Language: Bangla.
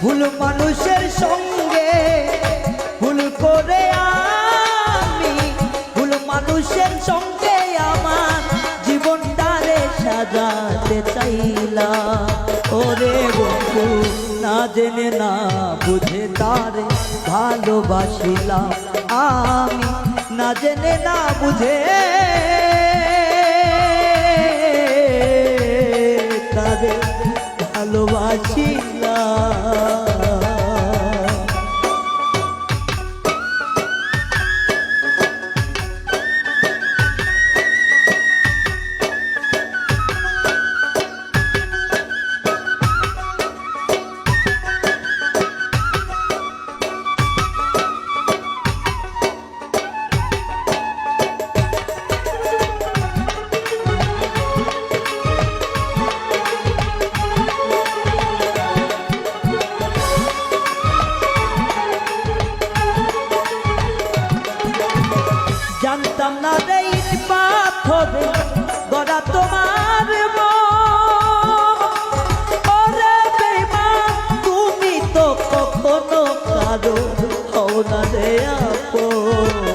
ভুল মানুষের সঙ্গে ভুল করে আমি ভুল মানুষের সঙ্গে আমার জীবনটারে সাজাতে চাইলাম। ওরে বন্ধু না জেনে না বুঝে তারে ভালোবাসিলাম আমি, না জেনে না বুঝে তারে ভালোবাসিলাম। জানতাম না রে ইট পাথরে গড়া তোমার ওরে বেঈমান তুমি তো কখনো কারো হও না রে আপন।